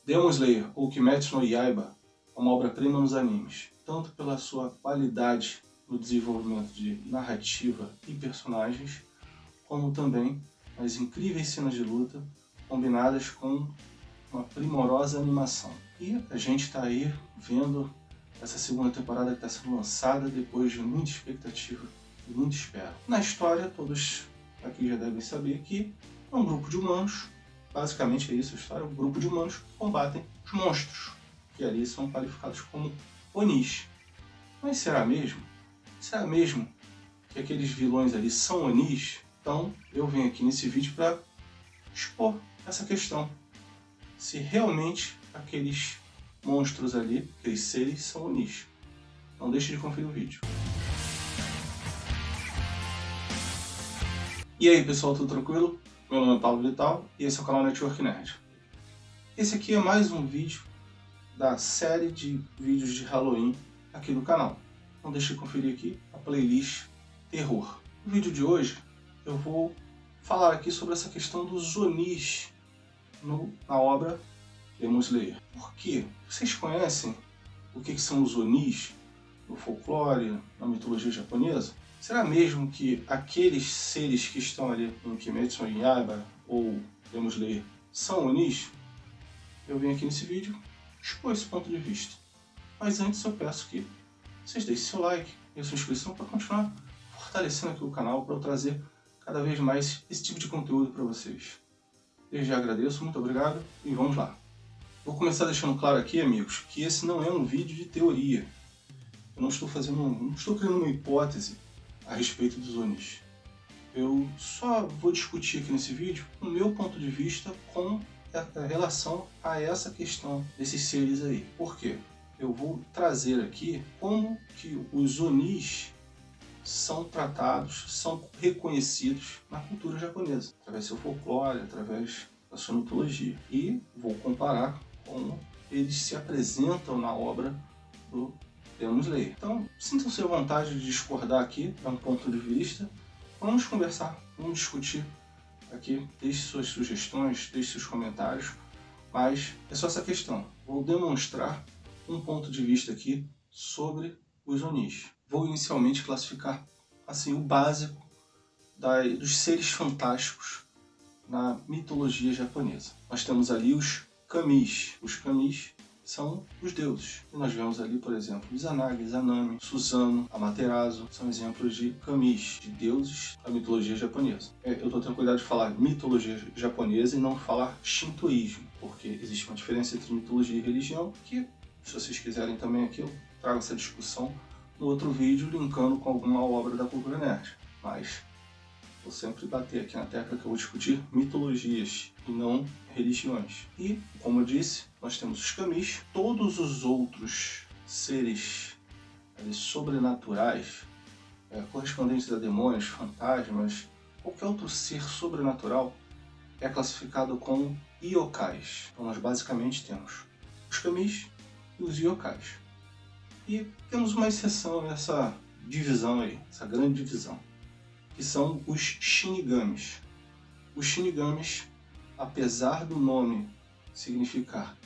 Demon Slayer, ou Kimetsu no Yaiba, é uma obra-prima nos animes, tanto pela sua qualidade no desenvolvimento de narrativa e personagens, como também as incríveis cenas de luta combinadas com uma primorosa animação. E a gente está aí vendo essa segunda temporada que está sendo lançada depois de muita expectativa e muita espera. Na história, todos aqui já devem saber que é um grupo de humanos, basicamente é isso a história, um grupo de humanos que combatem os monstros, que ali são qualificados como Onis. Mas será mesmo? Será mesmo que aqueles vilões ali são Onis? Então eu venho aqui nesse vídeo para expor essa questão. Se realmente aqueles monstros ali, aqueles seres, são Onis. Não deixe de conferir o vídeo. E aí pessoal, tudo tranquilo? Meu nome é Paulo Vital e esse é o canal Network Nerd. Esse aqui é mais um vídeo da série de vídeos de Halloween aqui do canal. Não deixe de conferir aqui a playlist Terror. No vídeo de hoje eu vou falar aqui sobre essa questão dos Onis na obra Demon Slayer. Por quê? Vocês conhecem o que são os Onis no folclore, na mitologia japonesa? Será mesmo que aqueles seres que estão ali em Kimetsu no Yaiba ou Demon Slayer são Onis? Eu venho aqui nesse vídeo expor esse ponto de vista. Mas antes eu peço que vocês deixem seu like e a sua inscrição para continuar fortalecendo aqui o canal, para eu trazer cada vez mais esse tipo de conteúdo para vocês. Desde já agradeço, muito obrigado e vamos lá. Vou começar deixando claro aqui, amigos, que esse não é um vídeo de teoria. Eu não estou criando uma hipótese a respeito dos Onis. Eu só vou discutir aqui nesse vídeo o meu ponto de vista com relação a essa questão desses seres aí. Por quê? Eu vou trazer aqui como que os Onis são tratados, são reconhecidos na cultura japonesa, através do seu folclore, através da sua mitologia. E vou comparar como eles se apresentam na obra do Demon Slayer. Então, sintam-se à vontade de discordar aqui, é um ponto de vista. Vamos conversar, vamos discutir aqui, deixe suas sugestões, deixe seus comentários, mas é só essa questão. Vou demonstrar um ponto de vista aqui sobre os Onis. Vou inicialmente classificar assim o básico dos seres fantásticos na mitologia japonesa. Nós temos ali os Kamis. Os Kamis são os deuses. E nós vemos ali, por exemplo, Izanagi, Izanami, Susanoo, Amaterasu, são exemplos de Kamis, de deuses da mitologia japonesa. Eu estou tendo cuidado de falar mitologia japonesa e não falar shintoísmo, porque existe uma diferença entre mitologia e religião, que, se vocês quiserem também aqui, eu trago essa discussão no outro vídeo, linkando com alguma obra da cultura nerd. Mas vou sempre bater aqui na tecla que eu vou discutir mitologias e não religiões. E, como eu disse, nós temos os Kamis. Todos os outros seres sobrenaturais, correspondentes a demônios, fantasmas, qualquer outro ser sobrenatural, é classificado como yokais. Então nós basicamente temos os Kamis e os yokais. E temos uma exceção nessa divisão aí, essa grande divisão, que são os Shinigamis. Os Shinigamis, apesar do nome significar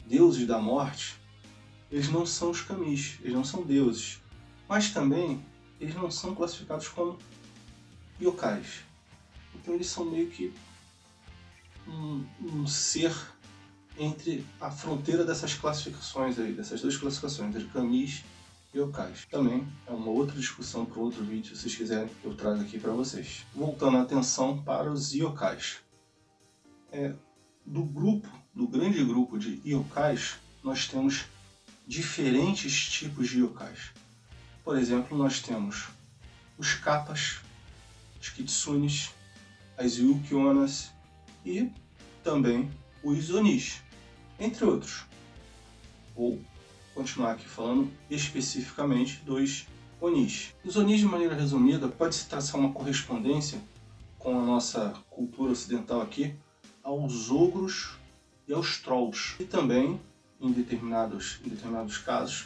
deuses da morte, eles não são os Kamis, eles não são deuses. Mas também eles não são classificados como yokais. Então eles são meio que um ser entre a fronteira dessas classificações aí, dessas duas classificações, entre Kamis e yokais. Também é uma outra discussão para outro vídeo, se vocês quiserem eu trago aqui para vocês. Voltando a atenção para os yokais. Do grande grupo de yokais, nós temos diferentes tipos de yokais. Por exemplo, nós temos os Kappas, os Kitsunes, as Yukionas e também os Onis, entre outros. Vou continuar aqui falando especificamente dos Onis. Os Onis, de maneira resumida, pode-se traçar uma correspondência com a nossa cultura ocidental aqui aos ogros e aos trolls. E também, em determinados casos,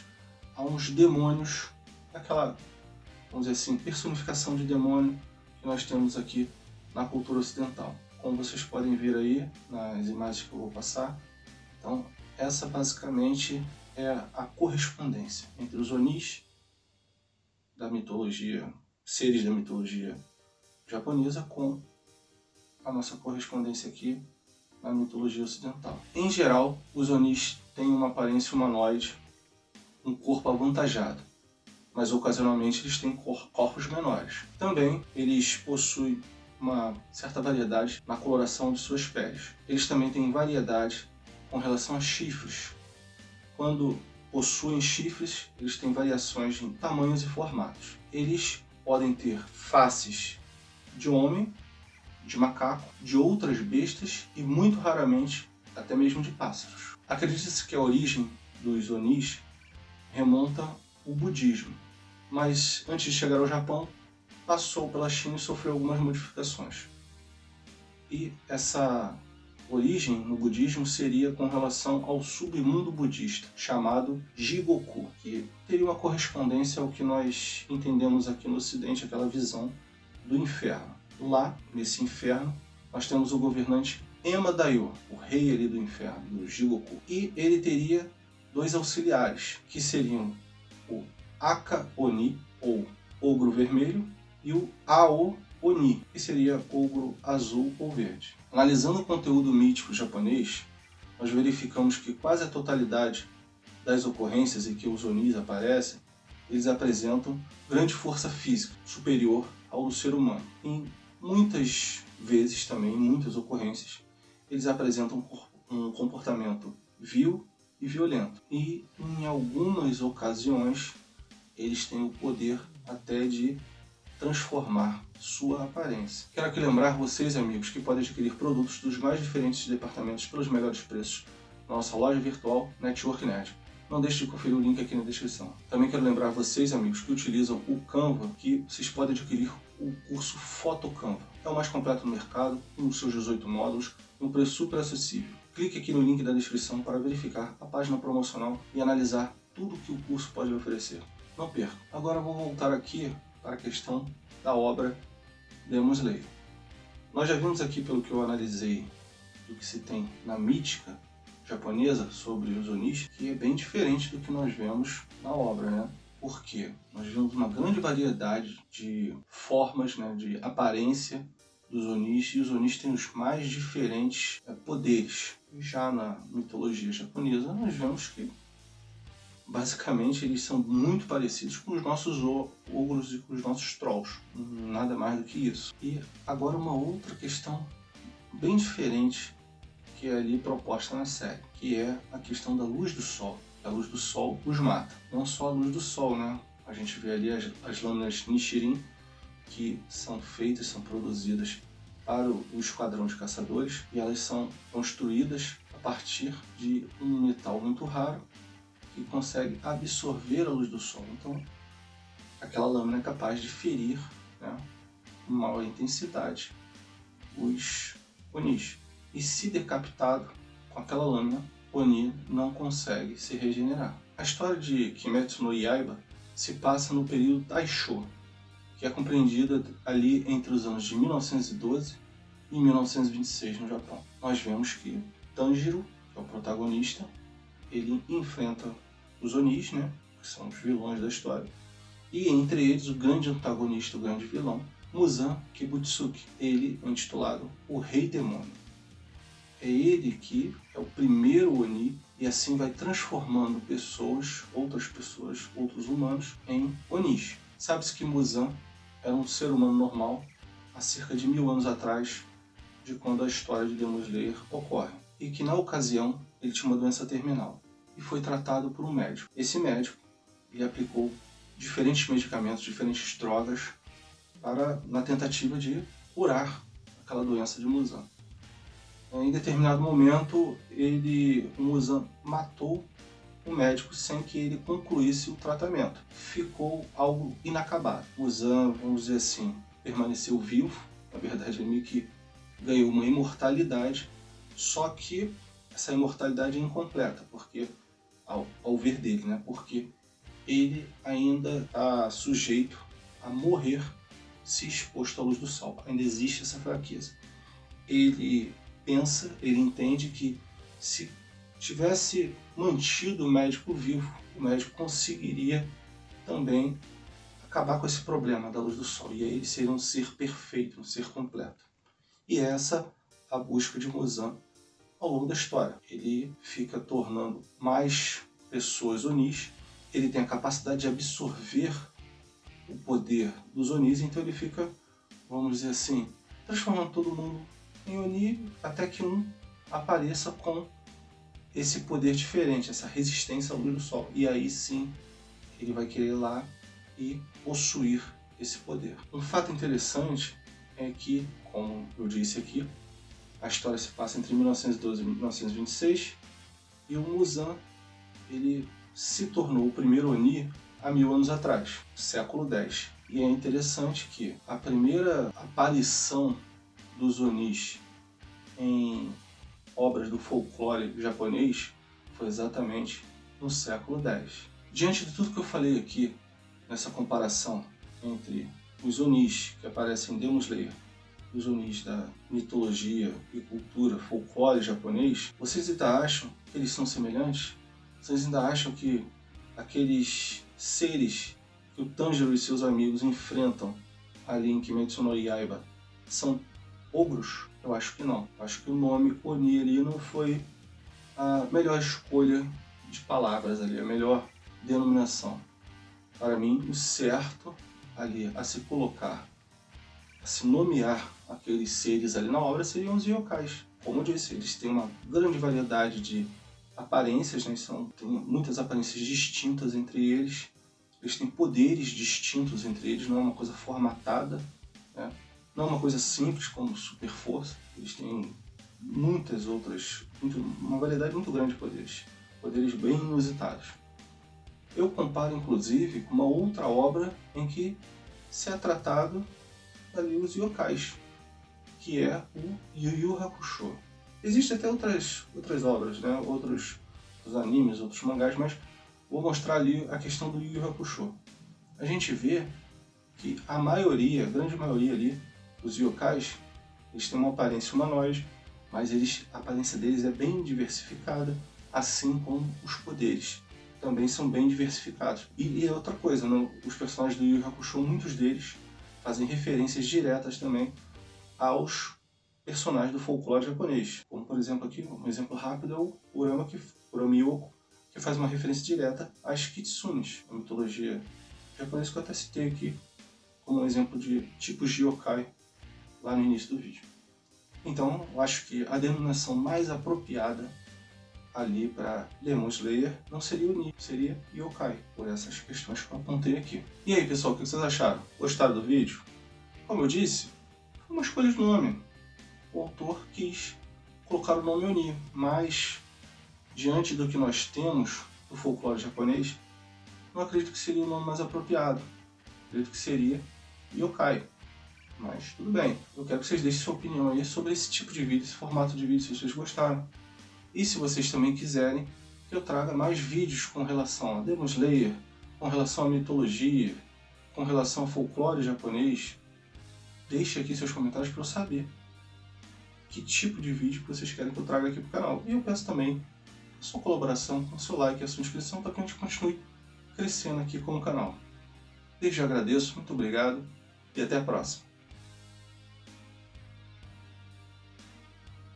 a uns demônios, aquela, vamos dizer assim, personificação de demônio que nós temos aqui na cultura ocidental. Como vocês podem ver aí nas imagens que eu vou passar, então essa basicamente é a correspondência entre os Onis da mitologia, seres da mitologia japonesa, com a nossa correspondência aqui na mitologia ocidental. Em geral, os Onis têm uma aparência humanoide, um corpo avantajado, mas ocasionalmente eles têm corpos menores. Também eles possuem uma certa variedade na coloração de suas peles. Eles também têm variedade com relação a chifres. Quando possuem chifres, eles têm variações em tamanhos e formatos. Eles podem ter faces de homem, de macaco, de outras bestas e muito raramente até mesmo de pássaros. Acredita-se que a origem dos Onis remonta ao budismo, mas antes de chegar ao Japão, passou pela China e sofreu algumas modificações. E essa origem no budismo seria com relação ao submundo budista, chamado Jigoku, que teria uma correspondência ao que nós entendemos aqui no Ocidente, aquela visão do inferno. Lá, nesse inferno, nós temos o governante Ema-Daioh, o rei ali do inferno, do Jigoku. E ele teria dois auxiliares, que seriam o Aka-Oni, ou Ogro Vermelho, e o Ao-Oni, que seria Ogro Azul ou Verde. Analisando o conteúdo mítico japonês, nós verificamos que quase a totalidade das ocorrências em que os Onis aparecem, eles apresentam grande força física, superior ao do ser humano. Em muitas vezes também, em muitas ocorrências, eles apresentam um comportamento vil e violento. E em algumas ocasiões, eles têm o poder até de transformar sua aparência. Quero aqui lembrar vocês, amigos, que podem adquirir produtos dos mais diferentes departamentos pelos melhores preços na nossa loja virtual Network Nerd. Não deixe de conferir o link aqui na descrição. Também quero lembrar vocês, amigos, que utilizam o Canva, que vocês podem adquirir o curso Photo Canva. É o mais completo do mercado, com os seus 18 módulos, um preço super acessível. Clique aqui no link da descrição para verificar a página promocional e analisar tudo que o curso pode oferecer. Não perca. Agora vou voltar aqui para a questão da obra Demon Slayer. Nós já vimos aqui, pelo que eu analisei, do que se tem na mítica japonesa sobre os Onis, que é bem diferente do que nós vemos na obra, né? Porque nós vemos uma grande variedade de formas, né, de aparência dos Onis, e os Onis têm os mais diferentes poderes. Já na mitologia japonesa, nós vemos que basicamente eles são muito parecidos com os nossos ogros e com os nossos trolls. Nada mais do que isso. E agora uma outra questão bem diferente que é ali proposta na série, que é a questão da luz do sol. A luz do sol os mata. Não só a luz do sol, né? A gente vê ali as lâminas Nichirin, que são feitas, são produzidas para o esquadrão de caçadores, e elas são construídas a partir de um metal muito raro que consegue absorver a luz do sol. Então, aquela lâmina é capaz de ferir, né, com maior intensidade os Onis. E se decapitado com aquela lâmina, Oni não consegue se regenerar. A história de Kimetsu no Yaiba se passa no período Taisho, que é compreendida ali entre os anos de 1912 e 1926 no Japão. Nós vemos que Tanjiro, que é o protagonista, ele enfrenta os Onis, né, que são os vilões da história, e entre eles o grande antagonista, o grande vilão, Muzan Kibutsuki, ele é intitulado o Rei Demônio. É ele que é o primeiro Oni e assim vai transformando pessoas, outros humanos, em Onis. Sabe-se que Muzan era um ser humano normal há cerca de 1000 anos atrás, de quando a história de Demon Slayer ocorre, e que na ocasião ele tinha uma doença terminal e foi tratado por um médico. Esse médico ele aplicou diferentes medicamentos, diferentes drogas na tentativa de curar aquela doença de Muzan. Em determinado momento, o Muzan matou o médico sem que ele concluísse o tratamento. Ficou algo inacabado. Muzan, vamos dizer assim, permaneceu vivo. Na verdade, ele meio que ganhou uma imortalidade, só que essa imortalidade é incompleta, porque ao ver dele, né? Porque ele ainda está sujeito a morrer se exposto à luz do sol. Ainda existe essa fraqueza. Ele pensa, ele entende que se tivesse mantido o médico vivo, o médico conseguiria também acabar com esse problema da luz do sol. E aí ele seria um ser perfeito, um ser completo. E essa a busca de Muzan ao longo da história. Ele fica tornando mais pessoas Onis, ele tem a capacidade de absorver o poder dos Onis, então ele fica, vamos dizer assim, transformando todo mundo em Oni, até que um apareça com esse poder diferente, essa resistência à luz do sol. E aí sim, ele vai querer ir lá e possuir esse poder. Um fato interessante é que, como eu disse aqui, a história se passa entre 1912 e 1926, e o Muzan ele se tornou o primeiro Oni há 1000 anos atrás, século X. E é interessante que a primeira aparição dos Onis em obras do folclore japonês foi exatamente no século X. Diante de tudo que eu falei aqui, nessa comparação entre os Onis que aparecem em Demon Slayer, os Onis da mitologia e cultura, folclore japonês, vocês ainda acham que eles são semelhantes? Vocês ainda acham que aqueles seres que o Tanjiro e seus amigos enfrentam ali em Kimetsu no Yaiba são ogros? Eu acho que não. Eu acho que o nome Oni ali não foi a melhor escolha de palavras ali, a melhor denominação. Para mim, o certo ali a se colocar, a se nomear aqueles seres ali na obra seriam os yokais. Como eu disse, eles têm uma grande variedade de aparências, né? Tem muitas aparências distintas entre eles. Eles têm poderes distintos entre eles, não é uma coisa formatada, né? Não é uma coisa simples como super força. Eles têm muitas outras, uma variedade muito grande de poderes. Poderes bem inusitados. Eu comparo inclusive com uma outra obra em que se é tratado ali os yokais, que é o Yu Yu Hakusho. Existem até outras obras, né? outros animes, outros mangás, mas vou mostrar ali a questão do Yu Yu Hakusho. A gente vê que a maioria, a grande maioria ali, os yokais, eles têm uma aparência humanoide, mas a aparência deles é bem diversificada, assim como os poderes também são bem diversificados. E é outra coisa, né? Os personagens do Yu Yu Hakusho, muitos deles fazem referências diretas também aos personagens do folclore japonês. Como, por exemplo, aqui, um exemplo rápido é o Urami Yoko, que faz uma referência direta às Kitsunes, a mitologia japonesa, que eu até citei aqui como um exemplo de tipos de yokai lá no início do vídeo. Então, eu acho que a denominação mais apropriada ali para Demon Slayer não seria Oni, seria Yokai, por essas questões que eu apontei aqui. E aí, pessoal, o que vocês acharam? Gostaram do vídeo? Como eu disse, foi uma escolha de nome. O autor quis colocar o nome Oni, mas diante do que nós temos do folclore japonês, não acredito que seria o nome mais apropriado. Acredito que seria Yokai. Mas tudo bem, eu quero que vocês deixem sua opinião aí sobre esse tipo de vídeo, esse formato de vídeo, se vocês gostaram. E se vocês também quiserem que eu traga mais vídeos com relação a Demon Slayer, com relação à mitologia, com relação ao folclore japonês, deixe aqui seus comentários para eu saber que tipo de vídeo que vocês querem que eu traga aqui para o canal. E eu peço também a sua colaboração, com o seu like e a sua inscrição para que a gente continue crescendo aqui com o canal. Desde já agradeço, muito obrigado e até a próxima.